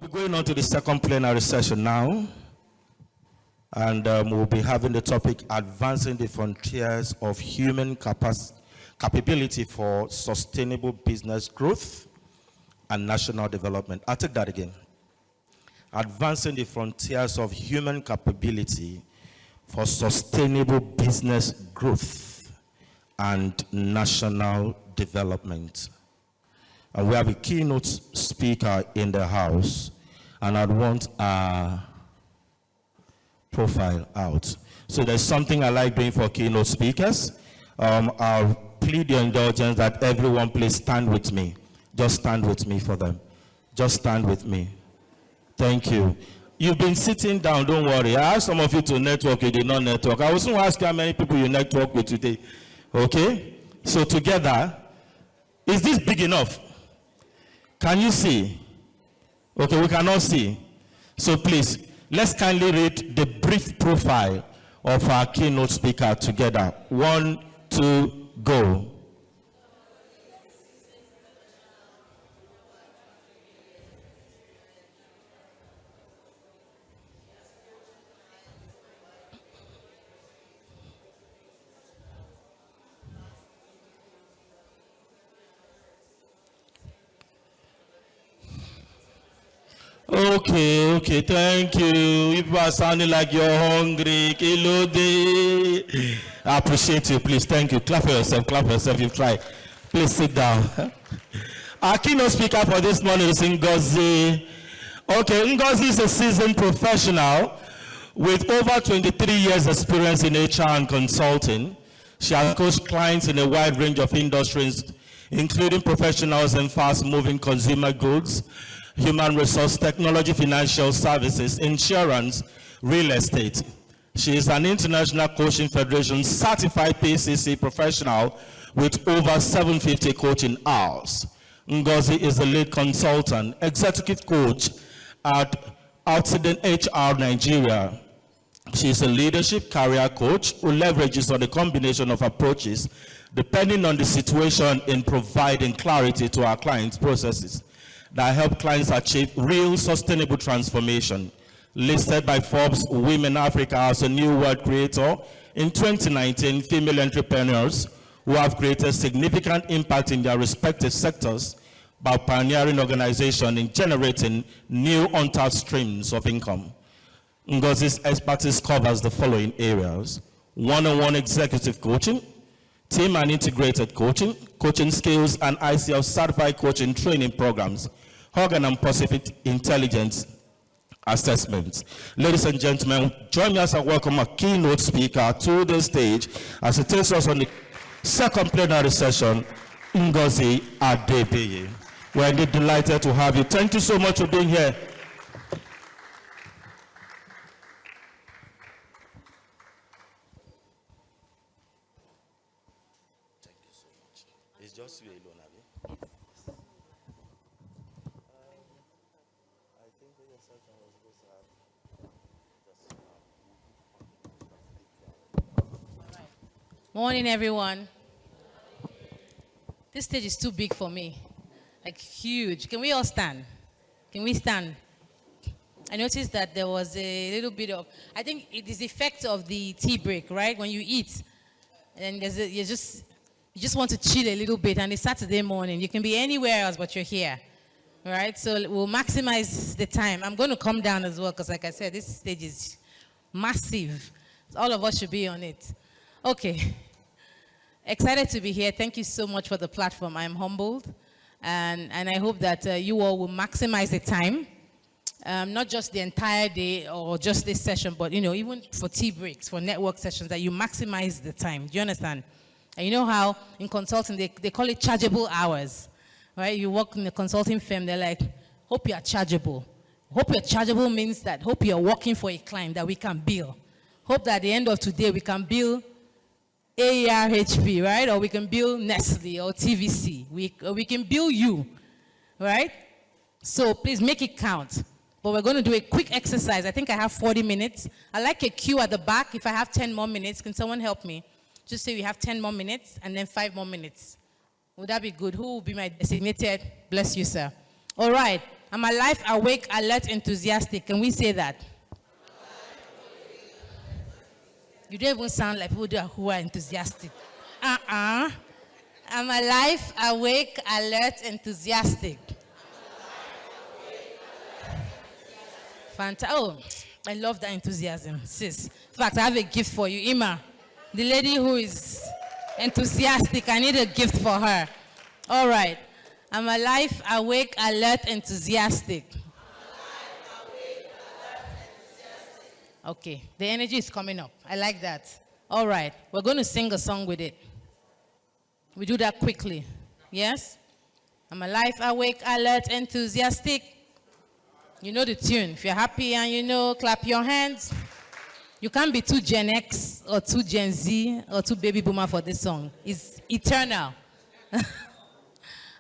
We're going on to the second plenary session now, and we'll be having the topic Advancing the Frontiers of Human Capability for Sustainable Business Growth and National Development. I'll take that again. Advancing the Frontiers of Human Capability for Sustainable Business Growth and National Development. And we have a keynote speaker in the house, and I'd want a profile out. So there's something I like doing for keynote speakers. I'll plead your indulgence that everyone please stand with me. Just stand with me for them. Just stand with me. Thank you. You've been sitting down, don't worry. I asked some of you to network, you did not network. I will soon ask you how many people you network with today. Okay? So together, is this big enough? Can you see? Okay, we cannot see. So please, let's kindly read the brief profile of our keynote speaker together. 1, 2, go. Okay, thank you. You are sounding like you're hungry. Kilode. I appreciate you, please. Thank you. Clap for yourself, you've tried. Please sit down. Our keynote speaker for this morning is Ngozi. Okay, Ngozi is a seasoned professional with over 23 years experience in HR and consulting. She has coached clients in a wide range of industries, including professionals in fast-moving consumer goods, human resource technology, financial services, insurance, real estate. She is an International Coaching Federation certified PCC professional with over 750 coaching hours. Ngozi is the lead consultant, executive coach at OutsideIn HR Nigeria. She is a leadership career coach who leverages on a combination of approaches depending on the situation in providing clarity to our clients' processes that help clients achieve real sustainable transformation. Listed by Forbes Women Africa as a new world creator in 2019, female entrepreneurs who have created significant impact in their respective sectors by pioneering organization in generating new untapped streams of income. Ngozi's expertise covers the following areas: one-on-one executive coaching, team and integrated coaching, coaching skills and ICL certified coaching training programs, organ and Pacific intelligence assessments. Ladies and gentlemen, join me as I welcome a keynote speaker to the stage as he takes us on the second plenary session, Ngozi Adebiyi. We're indeed delighted to have you. Thank you so much for being here. Thank you so much. It's just you alone, Abby. Morning, everyone. This stage is too big for me, like huge. Can we all stand? Can we stand? I noticed that there was a little bit of, I think it is the effect of the tea break, right? When you eat, and you just want to chill a little bit, and it's Saturday morning. You can be anywhere else, but you're here, right? So we'll maximize the time. I'm going to come down as well, because like I said, this stage is massive. All of us should be on it. Okay, excited to be here. Thank you so much for the platform. I'm humbled, and I hope that you all will maximize the time, not just the entire day or just this session, but even for tea breaks, for network sessions, that you maximize the time. Do you understand? And you know how in consulting they call it chargeable hours, right? You work in a consulting firm, they're like, hope you are chargeable. Hope you're chargeable means that hope you're working for a client that we can bill. Hope that at the end of today we can bill Aehrp, right? Or we can bill Nestle or TVC. We can bill you, right? So please make it count. But we're going to do a quick exercise. I think I have 40 minutes. I like a queue at the back. If I have 10 more minutes, can someone help me? Just say we have 10 more minutes and then 5 more minutes. Would that be good? Who will be my designated? Bless you, sir. All right. I'm alive, awake, alert, enthusiastic. Can we say that? You don't even sound like people who are enthusiastic. I'm alive, awake, alert, enthusiastic. Fantastic. Oh, I love that enthusiasm, sis. In fact, I have a gift for you. Ima, the lady who is enthusiastic, I need a gift for her. All right. I'm alive, awake, alert, enthusiastic. Okay, the energy is coming up. I like that. All right, we're going to sing a song with it. We do that quickly. Yes? I'm alive, awake, alert, enthusiastic. You know the tune. If you're happy and you know, clap your hands. You can't be too Gen X or too Gen Z or too baby boomer for this song. It's eternal.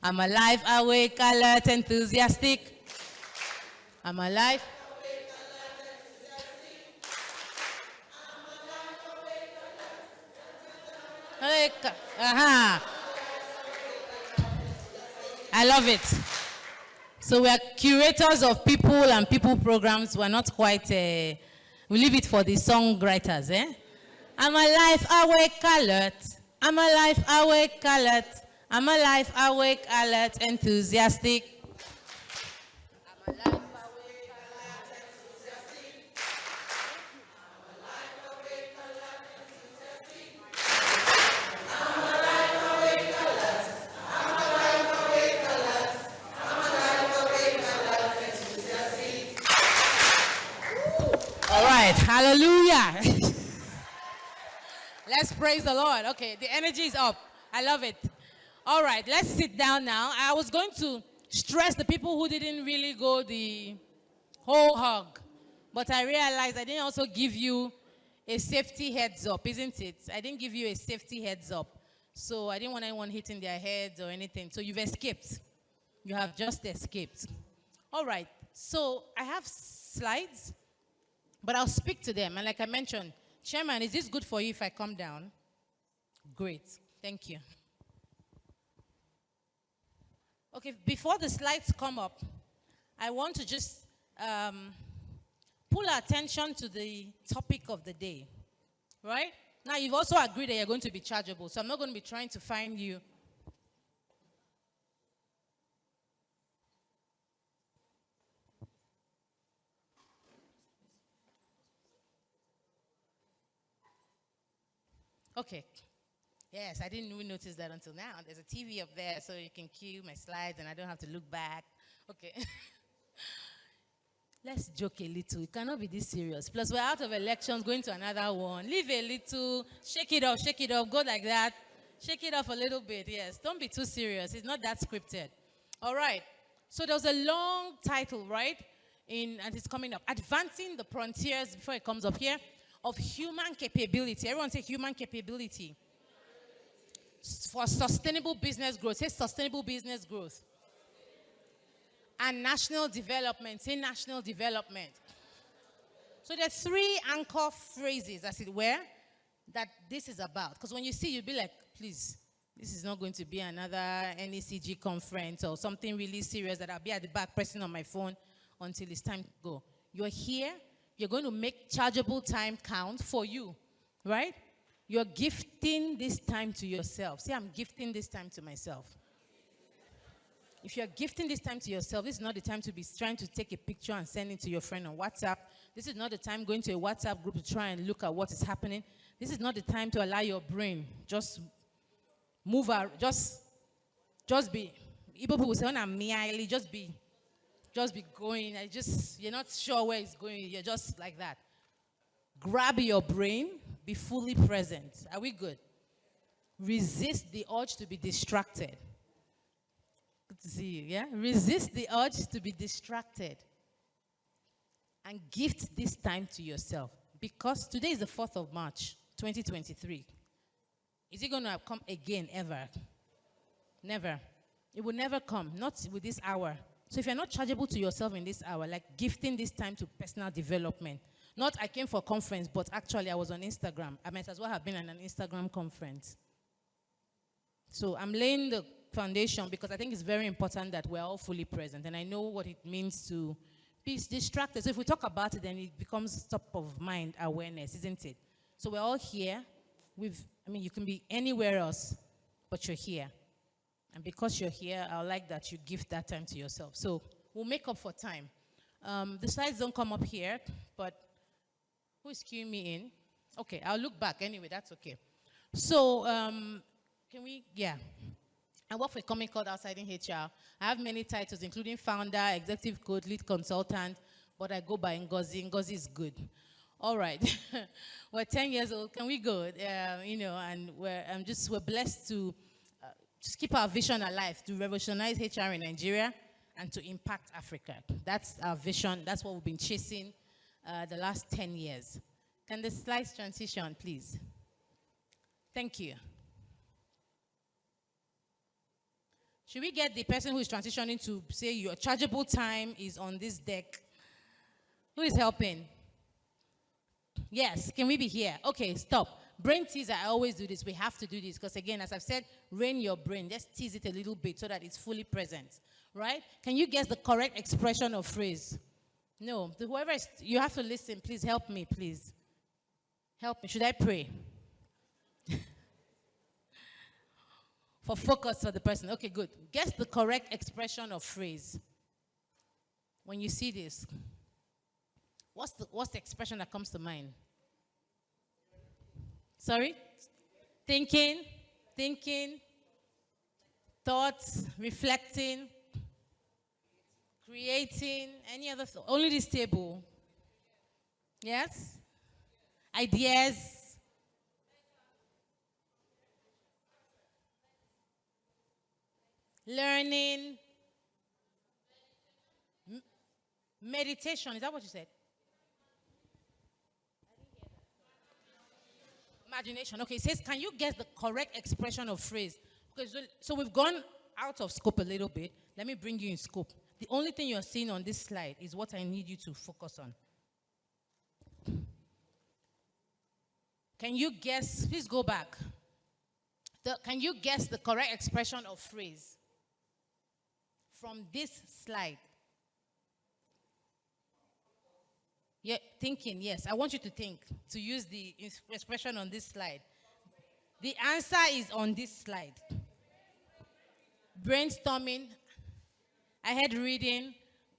I'm alive, awake, alert, enthusiastic. I'm alive. I love it. So we are curators of people and people programs. We're not quite, we leave it for the songwriters. I'm alive, awake, alert. I'm alive, awake, alert. I'm alive, awake, alert, enthusiastic. I'm alive, awake, alert, enthusiastic. I'm alive, awake, alert, enthusiastic. I'm alive, awake, alert. I'm alive, awake, alert. I'm alive, awake, alert, enthusiastic. All right, hallelujah. Let's praise the Lord. Okay, the energy is up. I love it. All right, let's sit down now. I was going to stress the people who didn't really go the whole hog, but I realized I didn't also give you a safety heads up, isn't it? I didn't give you a safety heads up. So I didn't want anyone hitting their heads or anything. So you've escaped. You have just escaped. All right, so I have slides, but I'll speak to them. And like I mentioned, Chairman, is this good for you if I come down? Great, thank you. Okay, before the slides come up, I want to just pull our attention to the topic of the day, right? Now, you've also agreed that you're going to be chargeable, so I'm not going to be trying to find you. Okay. Yes, I didn't even notice that until now. There's a TV up there, so you can cue my slides, and I don't have to look back. Okay. Let's joke a little. It cannot be this serious. Plus, we're out of elections, going to another one. Leave a little, shake it up, go like that. Shake it off a little bit, yes. Don't be too serious. It's not that scripted. All right. So there was a long title, right? And it's coming up. Advancing the frontiers, before it comes up here, of human capability. Everyone say human capability. For sustainable business growth. Say sustainable business growth. And national development. Say national development. So there are three anchor phrases, as it were, that this is about. Because when you see, you'll be like, please, this is not going to be another NECG conference or something really serious that I'll be at the back pressing on my phone until it's time to go. You're here. You're going to make chargeable time count for you, right? You're gifting this time to yourself. Say, I'm gifting this time to myself. If you're gifting this time to yourself, this is not the time to be trying to take a picture and send it to your friend on WhatsApp. This is not the time going to a WhatsApp group to try and look at what is happening. This is not the time to allow your brain just move out, just be. Igbo people say, just be going. You're not sure where it's going. You're just like that. Grab your brain. Be fully present. Are we good? Resist the urge to be distracted. Good to see you, yeah? Resist the urge to be distracted. And gift this time to yourself. Because today is the 4th of March, 2023. Is it going to come again, ever? Never. It will never come, not with this hour. So if you're not chargeable to yourself in this hour, like gifting this time to personal development. Not I came for a conference, but actually I was on Instagram. I might as well have been at an Instagram conference. So I'm laying the foundation because I think it's very important that we're all fully present. And I know what it means to be distracted. So if we talk about it, then it becomes top of mind awareness, isn't it? So we're all here. You can be anywhere else, but you're here. And because you're here, I would like that you give that time to yourself. So we'll make up for time. The slides don't come up here, but who is cueing me in? Okay, I'll look back anyway, that's okay. So, I work for a company called OutsideIn HR. I have many titles, including founder, executive coach, lead consultant, but I go by Ngozi. Ngozi is good. All right. We're 10 years old. Can we go? And we're blessed to just keep our vision alive, to revolutionize HR in Nigeria and to impact Africa. That's our vision. That's what we've been chasing the last 10 years. Can the slides transition, please? Thank you. Should we get the person who is transitioning to say your chargeable time is on this deck? Who is helping? Yes, can we be here? Okay, stop. Brain teaser, I always do this. We have to do this because, again, as I've said, rein your brain. Just tease it a little bit so that it's fully present, right? Can you guess the correct expression or phrase? No, you have to listen. Please help me, please. Help me. Should I pray? For focus for the person. Okay, good. Guess the correct expression or phrase. When you see this, what's the expression that comes to mind? Sorry? Thinking, thoughts, reflecting, creating, any other thought? Only this table. Yes? Ideas. Learning. Meditation. Is that what you said? Imagination. Okay, it says, can you guess the correct expression or phrase? Okay, so we've gone out of scope a little bit. Let me bring you in scope. The only thing you're seeing on this slide is what I need you to focus on. Can you guess? Please go back. Can you guess the correct expression or phrase from this slide? Yeah, thinking, yes. I want you to think, to use the expression on this slide. The answer is on this slide. Brainstorming. I had reading.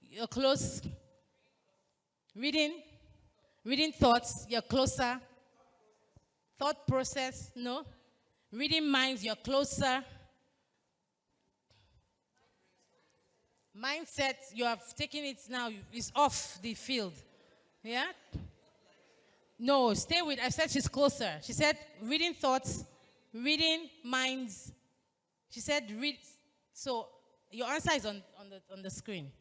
You're close. Reading thoughts. You're closer. Thought process. No. Reading minds. You're closer. Mindset. You have taken it now. It's off the field. Yeah? No, stay with, I said she's closer. She said reading thoughts, reading minds. She said read, so your answer is on the screen.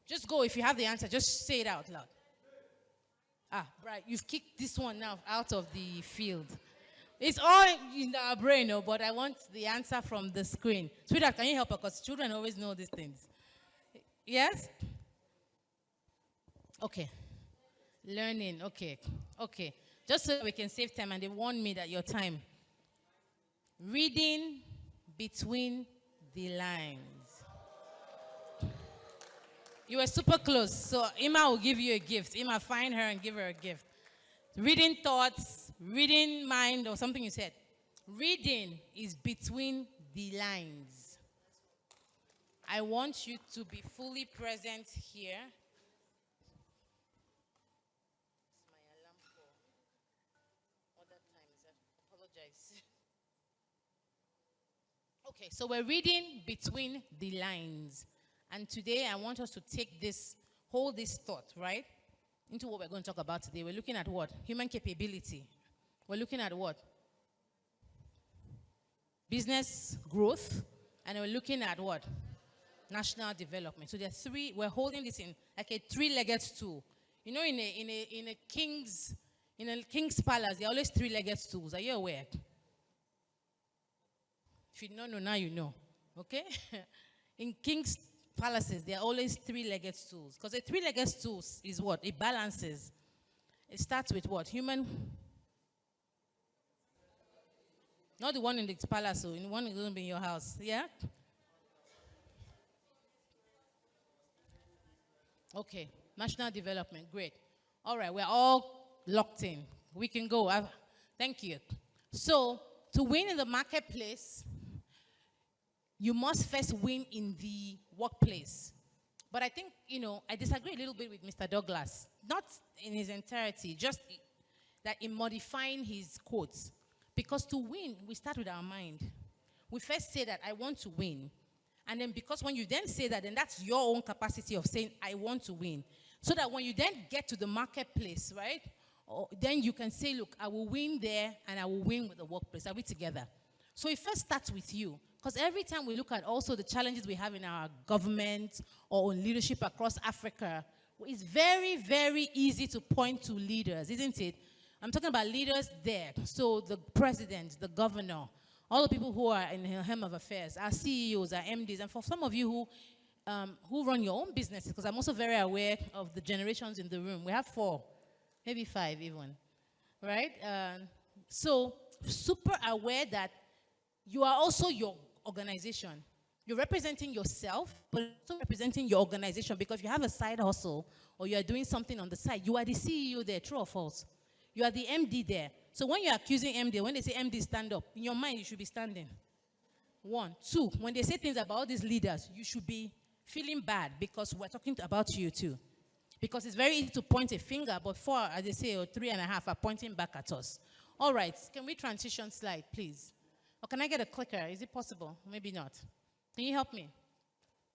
Just go, if you have the answer, just say it out loud. Right, you've kicked this one now out of the field. It's all in our brain, but I want the answer from the screen. Sweetheart, can you help her? Because children always know these things. Yes? Okay. Learning, okay. Just so we can save time, and they warned me that your time. Reading between the lines. You were super close, so Ima will give you a gift. Ima, find her and give her a gift. Reading thoughts, reading mind, or something you said. Reading is between the lines. I want you to be fully present here. Okay, so we're reading between the lines. And today I want us to take hold this thought, right, into what we're going to talk about today. We're looking at what? Human capability. We're looking at what? Business growth. And we're looking at what? National development. So there are three, we're holding this in like a three-legged stool. You know, in a king's palace, there are always three-legged stools. Are you aware? If you don't know, now you know. Okay? In king's palaces, there are always three-legged stools. Because a three-legged stool is what? It balances. It starts with what? Not the one in the palace, so the one that's going to be in your house. Yeah? Okay. National development. Great. All right. We're all locked in. We can go. Thank you. So, to win in the marketplace, you must first win in the workplace. But I think, I disagree a little bit with Mr. Douglas. Not in his entirety, just that in modifying his quotes. Because to win, we start with our mind. We first say that I want to win. And then because when you then say that, then that's your own capacity of saying, I want to win. So that when you then get to the marketplace, right? Then you can say, look, I will win there and I will win with the workplace. Are we together? So it first starts with you. Because every time we look at also the challenges we have in our government or in leadership across Africa, it's very, very easy to point to leaders, isn't it? I'm talking about leaders there. So the president, the governor, all the people who are in the helm of affairs, our CEOs, our MDs, and for some of you who run your own businesses, because I'm also very aware of the generations in the room. We have 4, maybe 5 even, right? So super aware that you are also your organization. You're representing yourself, but also representing your organization, because if you have a side hustle or you're doing something on the side, you are the CEO there, true or false? You are the MD there. So when you're accusing MD, when they say MD stand up, in your mind you should be standing. 1. 2, when they say things about these leaders, you should be feeling bad because we're talking about you too. Because it's very easy to point a finger, but 4, as they say, or 3.5 are pointing back at us. All right, can we transition slide, please? Or can I get a clicker? Is it possible? Maybe not. Can you help me?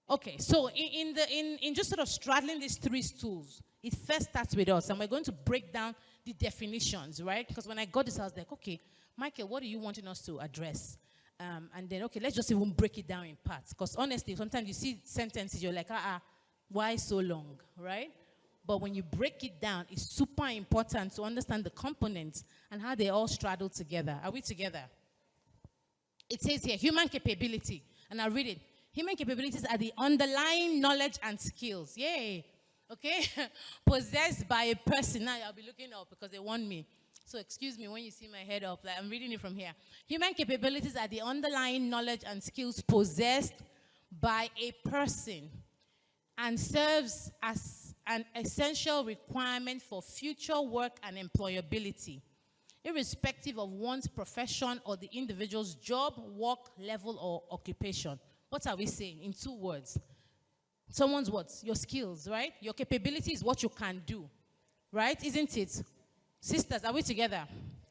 Okay, so in just sort of straddling these 3 stools, it first starts with us, and we're going to break down the definitions, right? Because when I got this, I was like, okay, Michael, what are you wanting us to address? And then, okay, let's just even break it down in parts. Because honestly, sometimes you see sentences, you're like, why so long, right? But when you break it down, it's super important to understand the components and how they all straddle together. Are we together? It says here, human capability. And I'll read it. Human capabilities are the underlying knowledge and skills. Yay. Okay? Possessed by a person. Now I'll be looking up because they want me. So excuse me when you see my head up. Like I'm reading it from here. Human capabilities are the underlying knowledge and skills possessed by a person and serves as an essential requirement for future work and employability, irrespective of one's profession or the individual's job, work level, or occupation. What are we saying in 2 words? Someone's what? Your skills, right? Your capability is what you can do, right? Isn't it? Sisters, are we together?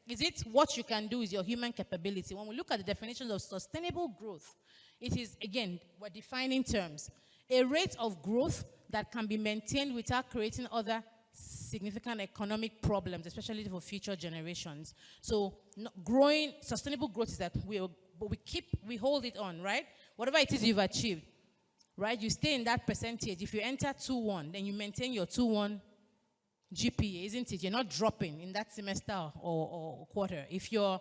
Is it what you can do is your human capability? When we look at the definitions of sustainable growth, it is, again, we're defining terms. A rate of growth that can be maintained without creating other significant economic problems, especially for future generations. So sustainable growth is that we hold it on, right? Whatever it is you've achieved, right? You stay in that percentage. If you enter 2.1, then you maintain your 2.1 GPA, isn't it? You're not dropping in that semester or quarter. If you're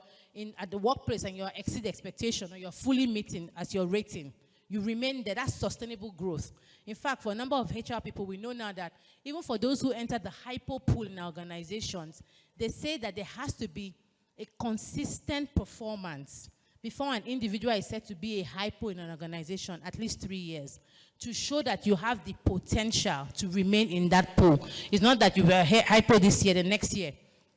at the workplace and you exceed expectation or you're fully meeting as your rating, you remain there. That's sustainable growth. In fact, for a number of HR people, we know now that even for those who enter the hypo pool in organizations, they say that there has to be a consistent performance before an individual is said to be a hypo in an organization, at least 3 years, to show that you have the potential to remain in that pool. It's not that you were hypo this year, the next year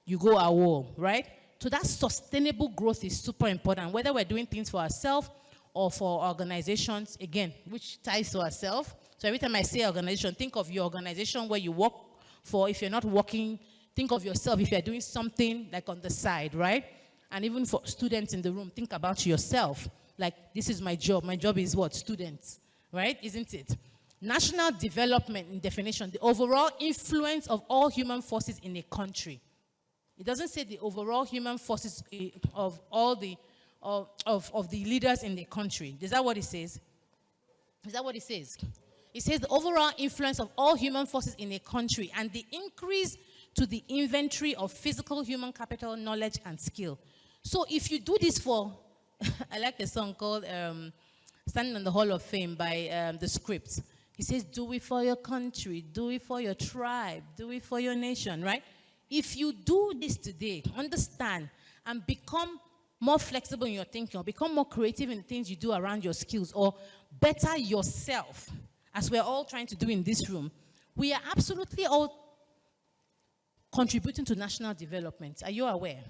you go AWOL, right? So that sustainable growth is super important, whether we're doing things for ourselves or for organizations, again, which ties to ourselves. So every time I say organization, think of your organization where you work for. If you're not working, think of yourself if you're doing something like on the side, right? And even for students in the room, think about yourself. Like, this is my job. My job is what? Students, right? Isn't it? National development, in definition, the overall influence of all human forces in a country. It doesn't say the overall human forces of all the of the leaders in the country. Is that what it says? Is that what it says? It says the overall influence of all human forces in a country and the increase to the inventory of physical human capital, knowledge, and skill. So if you do this for, I like the song called Standing on the Hall of Fame by The Script. He says, do it for your country, do it for your tribe, do it for your nation, right? If you do this today, understand, and become more flexible in your thinking, or become more creative in the things you do around your skills, or better yourself, as we're all trying to do in this room, we are absolutely all contributing to national development. Are you aware?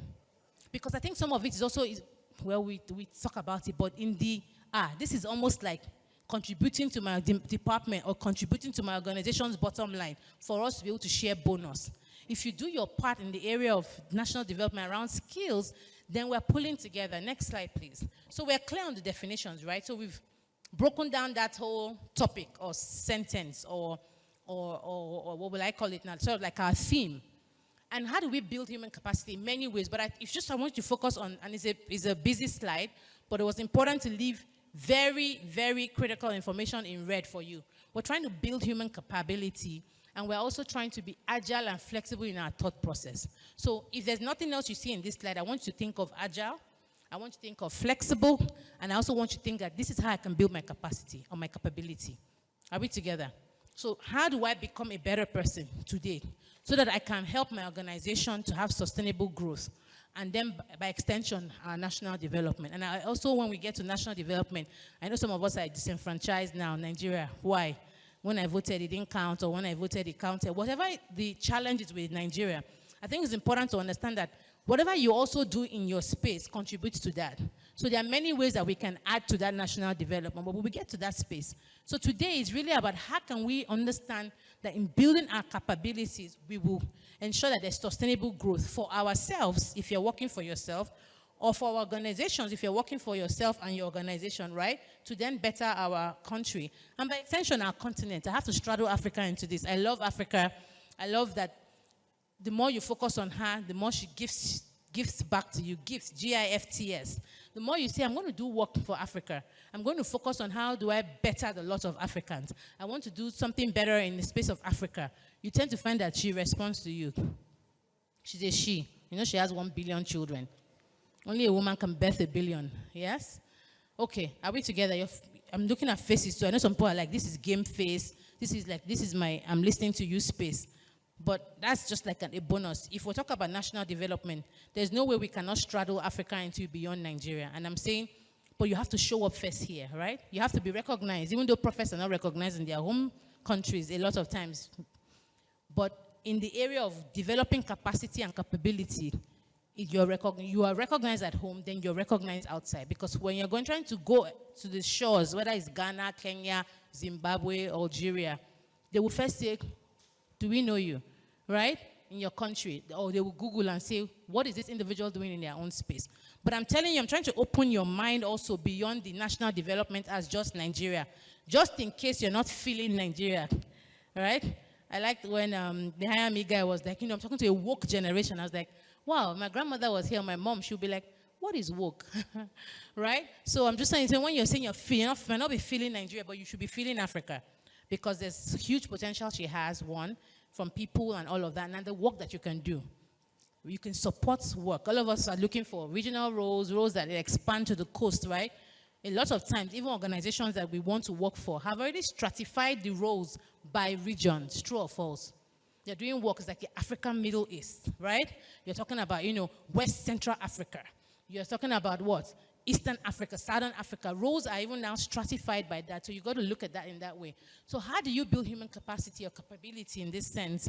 Because I think some of it is also, well, we talk about it, but in the, this is almost like contributing to my department or contributing to my organization's bottom line for us to be able to share bonus. If you do your part in the area of national development around skills, then we're pulling together. Next slide, please. So we're clear on the definitions, right? So we've broken down that whole topic or sentence or what will I call it now? Sort of like our theme. And how do we build human capacity? In many ways, but I want you to focus on, and it's a busy slide, but it was important to leave very, very critical information in red for you. We're trying to build human capability, and we're also trying to be agile and flexible in our thought process. So if there's nothing else you see in this slide, I want you to think of agile, I want you to think of flexible, and I also want you to think that this is how I can build my capacity or my capability. Are we together? So how do I become a better person today so that I can help my organization to have sustainable growth? And then, by extension, our national development. And I also, when we get to national development, I know some of us are disenfranchised now, Nigeria. Why? When I voted, it didn't count, or when I voted, it counted. Whatever the challenge is with Nigeria, I think it's important to understand that whatever you also do in your space contributes to that. So there are many ways that we can add to that national development, but we get to that space. So today is really about how can we understand that in building our capabilities, we will ensure that there's sustainable growth for ourselves, if you're working for yourself, or for our organizations, if you're working for yourself and your organization, right, to then better our country. And by extension, our continent. I have to straddle Africa into this. I love Africa. I love that the more you focus on her, the more she gives back to you, gifts, G-I-F-T-S. The more you say, I'm going to do work for Africa. I'm going to focus on how do I better the lot of Africans. I want to do something better in the space of Africa. You tend to find that she responds to you. She's a she. You know, she has 1 billion children. Only a woman can birth 1 billion. Yes? Okay, are we together? I'm looking at faces, so I know some people are like, this is game face. This is my, I'm listening to you space. But that's just like a bonus. If we talk about national development, there's no way we cannot straddle Africa into beyond Nigeria. And I'm saying, but you have to show up first here, right? You have to be recognized, even though prophets are not recognized in their home countries a lot of times. But in the area of developing capacity and capability, if you are recognized at home, then you're recognized outside. Because when you're trying to go to the shores, whether it's Ghana, Kenya, Zimbabwe, Algeria, they will first say, do we know you, right, in your country? Or they will Google and say, what is this individual doing in their own space? But I'm telling you, I'm trying to open your mind also beyond the national development as just Nigeria, just in case you're not feeling Nigeria, right? I liked when the hire me guy was like, I'm talking to a woke generation. I was like, wow, my grandmother was here, my mom, she'll be like, what is woke, right? So I'm just saying, so when you're saying you might not be feeling Nigeria, but you should be feeling Africa. Because there's huge potential she has, one, from people and all of that, and the work that you can do. You can support work. All of us are looking for regional roles that expand to the coast, right? A lot of times, even organizations that we want to work for have already stratified the roles by regions, true or false. They're doing work like the African Middle East, right? You're talking about, West Central Africa. You're talking about what? Eastern Africa, Southern Africa. Roles are even now stratified by that, so you got to look at that in that way. So how do you build human capacity or capability in this sense?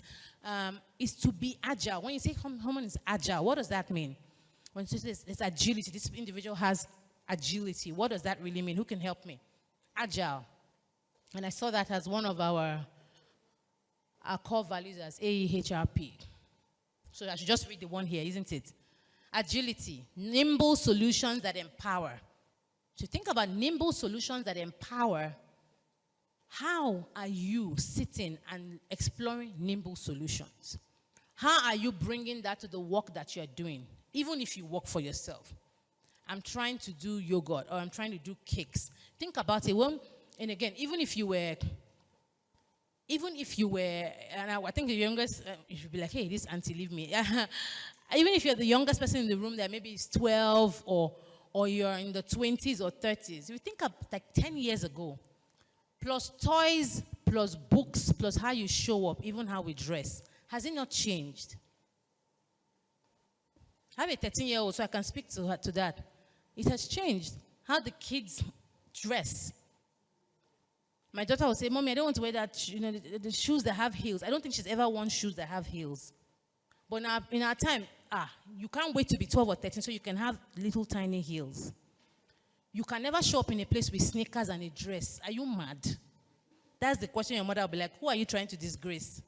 Is to be agile. When you say human is agile, what does that mean? When you say this agility, this individual has agility, what does that really mean? Who can help me? Agile. And I saw that as one of our core values as Aehrp. So I should just read the one here, isn't it? Agility, nimble solutions that empower. So think about nimble solutions that empower. How are you sitting and exploring nimble solutions? How are you bringing that to the work that you're doing, even if you work for yourself? I'm trying to do yogurt, or I'm trying to do cakes. Think about it. And again, even if you were, and I think the youngest, you should be like, hey, this auntie, leave me. Even if you're the youngest person in the room, that maybe is 12 or you're in the 20s or 30s. If you think of like 10 years ago, plus toys, plus books, plus how you show up, even how we dress, has it not changed? I have a 13-year-old, so I can speak to that. It has changed how the kids dress. My daughter will say, Mommy, I don't want to wear that, the shoes that have heels. I don't think she's ever worn shoes that have heels. But in our time, you can't wait to be 12 or 13 so you can have little tiny heels. You can never show up in a place with sneakers and a dress. Are you mad? That's the question your mother will be like, who are you trying to disgrace?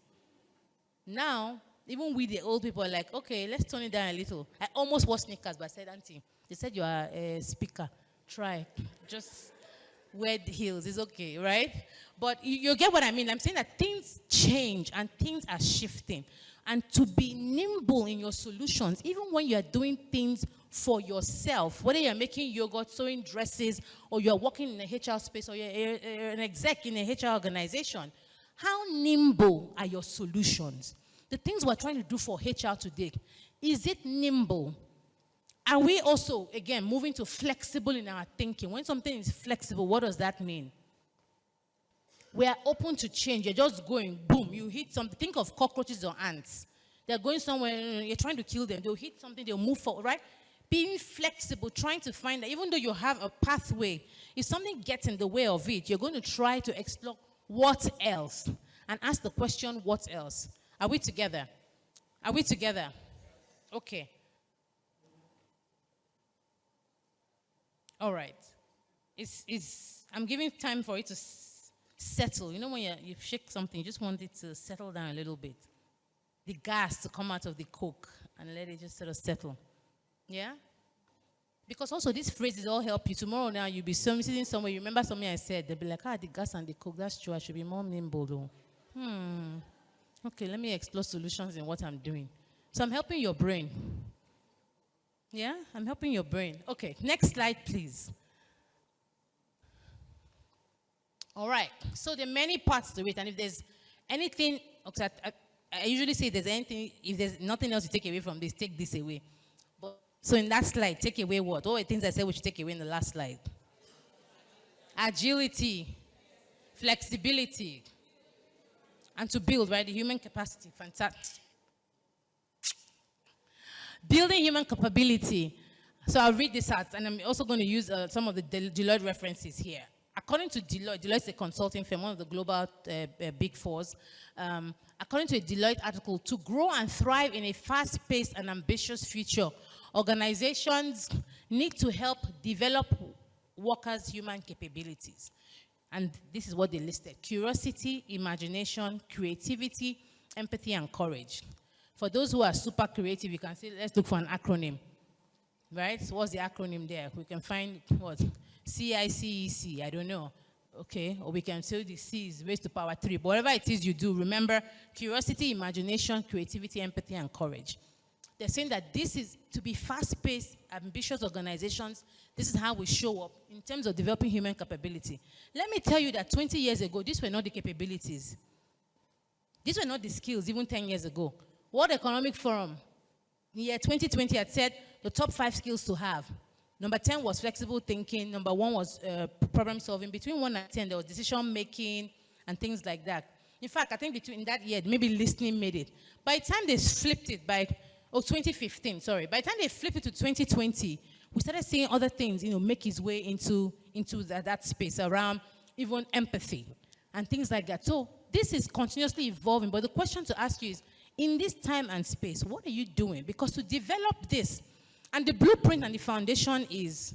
Now, even we, the old people, are like, okay, let's tone it down a little. I almost wore sneakers, but I said, Auntie, they said you are a speaker. Try. Just wear the heels. It's okay, right? But you get what I mean. I'm saying that things change and things are shifting. And to be nimble in your solutions, even when you're doing things for yourself, whether you're making yogurt, sewing dresses, or you're working in a HR space, or you're an exec in a HR organization, how nimble are your solutions? The things we're trying to do for HR today, is it nimble? Are we also, again, moving to flexible in our thinking? When something is flexible, what does that mean? We are open to change. You're just going, boom, you hit something. Think of cockroaches or ants. They're going somewhere, you're trying to kill them. They'll hit something, they'll move forward, right? Being flexible, trying to find that, even though you have a pathway, if something gets in the way of it, you're going to try to explore what else? And ask the question, what else? Are we together? Are we together? Okay. All right. I'm giving time for it to settle. You know when you shake something, you just want it to settle down a little bit. The gas to come out of the coke and let it just sort of settle. Yeah? Because also these phrases all help you. Tomorrow now you'll be sitting somewhere, you remember something I said, they'll be like, the gas and the coke, that's true, I should be more nimble though. Okay, let me explore solutions in what I'm doing. So I'm helping your brain. Yeah? I'm helping your brain. Okay, next slide, please. All right, so there are many parts to it, and if there's anything, okay, I usually say if there's nothing else you take away from this, take this away. But, so in that slide, take away what? All the things I said we should take away in the last slide. Agility, flexibility, and to build, right, the human capacity. Fantastic. Building human capability. So I'll read this out, and I'm also going to use some of the Deloitte references here. According to Deloitte, Deloitte is a consulting firm, one of the global big fours. According to a Deloitte article, to grow and thrive in a fast-paced and ambitious future, organizations need to help develop workers' human capabilities. And this is what they listed: curiosity, imagination, creativity, empathy, and courage. For those who are super creative, you can say, let's look for an acronym. Right? So what's the acronym there? We can find what? CICEC, I don't know. Okay, or we can say the C is raised to power 3. But whatever it is you do, remember curiosity, imagination, creativity, empathy, and courage. They're saying that this is to be fast-paced, ambitious organizations. This is how we show up in terms of developing human capability. Let me tell you that 20 years ago, these were not the capabilities. These were not the skills even 10 years ago. World Economic Forum, in year 2020, had said the top 5 skills to have. Number 10 was flexible thinking. Number 1 was problem solving. Between 1 and 10, there was decision making and things like that. In fact, I think between that year, maybe listening made it. By the time they flipped it, 2015, sorry. By the time they flipped it to 2020, we started seeing other things, make its way into that space around even empathy and things like that. So this is continuously evolving. But the question to ask you is, in this time and space, what are you doing? Because to develop this, and the blueprint and the foundation is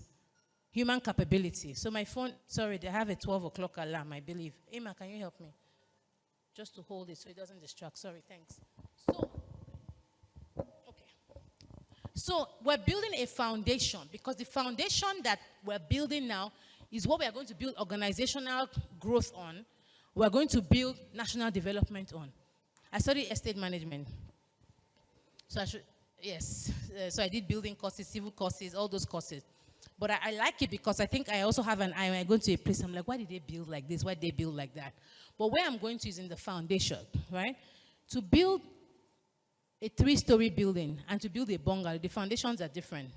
human capability. So my phone, sorry, they have a 12 o'clock alarm, I believe. Emma, can you help me? Just to hold it so it doesn't distract. Sorry, thanks. So we're building a foundation, because the foundation that we're building now is what we are going to build organizational growth on. We're going to build national development on. I studied estate management. So so I did building courses, civil courses, all those courses. But I like it because I think I also have an eye when I go to a place, I'm like, why did they build like this? Why did they build like that? But where I'm going to is in the foundation, right? To build a 3-story building and to build a bungalow, the foundations are different.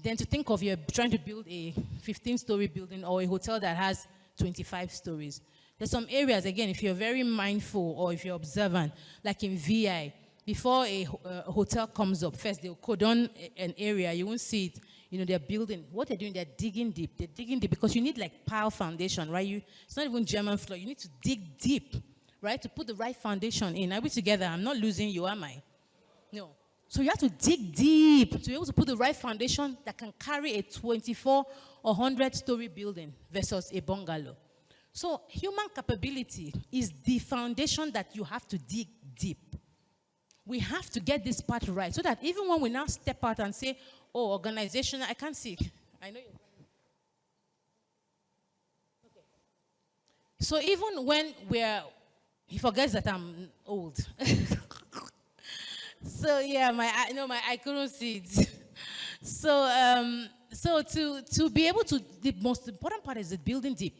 Then to think of you're trying to build a 15-story building or a hotel that has 25 stories. There's some areas, again, if you're very mindful or if you're observant, like in VI, before a hotel comes up, first they'll cordon an area, you won't see it. they're building. What they're doing, they're digging deep. They're digging deep because you need like pile foundation, right? It's not even German floor. You need to dig deep, right? To put the right foundation in. Are we together? I'm not losing you, am I? No. So you have to dig deep to be able to put the right foundation that can carry a 24 or 100-story building versus a bungalow. So human capability is the foundation that you have to dig deep. We have to get this part right so that even when we now step out and say, oh, organization, I can't see. I know you're okay. So even when he forgets that I'm old. So yeah, I couldn't see it. So to be able to, the most important part is the building deep.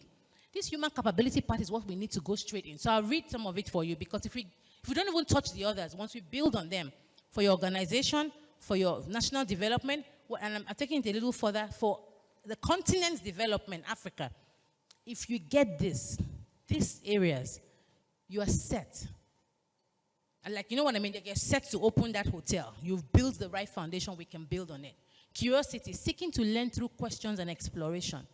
This human capability part is what we need to go straight in. So I'll read some of it for you because if we don't even touch the others, once we build on them for your organization, for your national development, and I'm taking it a little further, for the continent's development, Africa, if you get these areas, you are set. And like, you know what I mean? They get set to open that hotel. You've built the right foundation, we can build on it. Curiosity, seeking to learn through questions and exploration.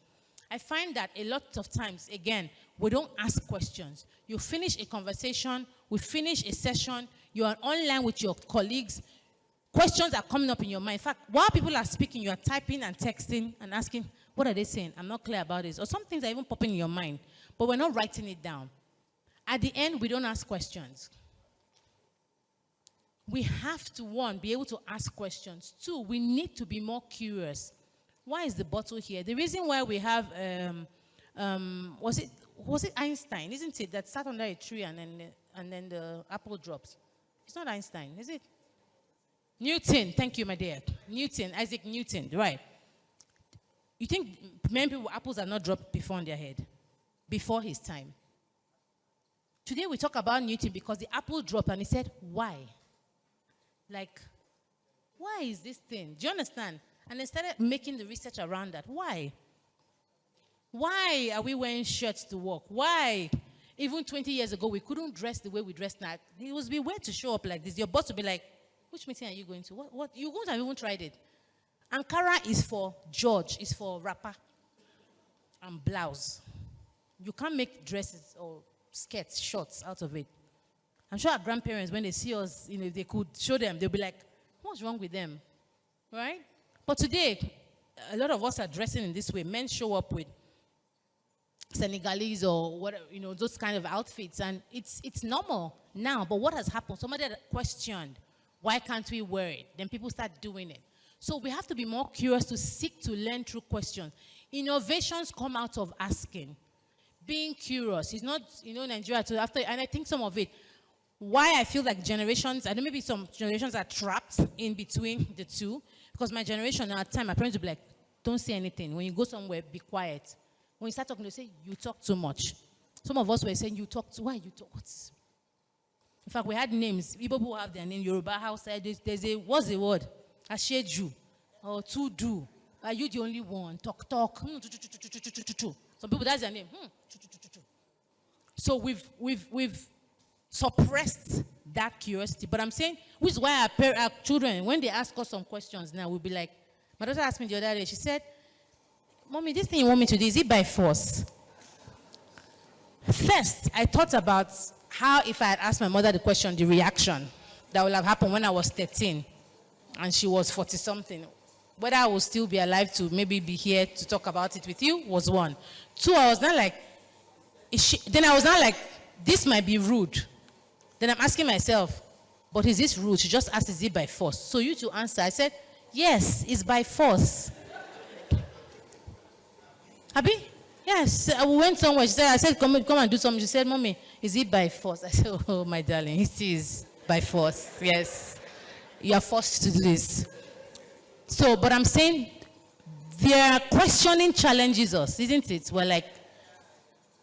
I find that a lot of times, again, we don't ask questions. You finish a conversation, we finish a session, you are online with your colleagues, questions are coming up in your mind. In fact, while people are speaking, you are typing and texting and asking, what are they saying? I'm not clear about this. Or some things are even popping in your mind, but we're not writing it down. At the end, we don't ask questions. We have to, one, be able to ask questions. Two, we need to be more curious. Why is the bottle here? The reason why we have, was it Einstein, isn't it, that sat under a tree and then the apple drops? It's not Einstein, is it? Newton, thank you, my dear. Newton, Isaac Newton, right. You think many people, apples are not dropped before on their head? Before his time. Today we talk about Newton because the apple dropped and he said, why? Like, why is this thing? Do you understand? And they started making the research around that. Why? Why are we wearing shirts to work? Why? Even 20 years ago, we couldn't dress the way we dress now. It was be weird to show up like this. Your boss would be like, which meeting are you going to? What? You wouldn't have even tried it. Ankara is for George, is for wrapper and blouse. You can't make dresses or skirts, shorts out of it. I'm sure our grandparents, when they see us, if they could show them, they'll be like, what's wrong with them? Right? But today, a lot of us are dressing in this way. Men show up with Senegalese or whatever, those kind of outfits, and it's normal now. But what has happened? Somebody had questioned, why can't we wear it? Then people start doing it. So we have to be more curious to seek to learn through questions. Innovations come out of asking, being curious. It's not, Nigeria to after, and I think some of it. Why I feel like generations, I know maybe some generations are trapped in between the two, because my generation at the time, my parents would be like, don't say anything. When you go somewhere, be quiet. When you start talking, they say, you talk too much. Some of us were saying, you talk too, why you talk? In fact, we had names. People who have their name, Yoruba House, there's a, what's the word? Asheju, or to-do. Are you the only one? Talk. Some people, that's their name. So we've suppressed that curiosity. But I'm saying, which is why our children, when they ask us some questions now, we'll be like, my daughter asked me the other day, she said, Mommy, this thing you want me to do, is it by force? First, I thought about how if I had asked my mother the question, the reaction that would have happened when I was 13 and she was 40-something. Whether I would still be alive to maybe be here to talk about it with you was one. Two, I was not like, this might be rude. Then I'm asking myself, but is this rude? She just asked, is it by force? So you to answer, I said, yes, it's by force. Abi? Yes, we went somewhere. I said, come and do something. She said, Mommy, is it by force? I said, oh, my darling, it is by force. Yes, you are forced to do this. So, but I'm saying, their questioning challenges us, isn't it? We're like,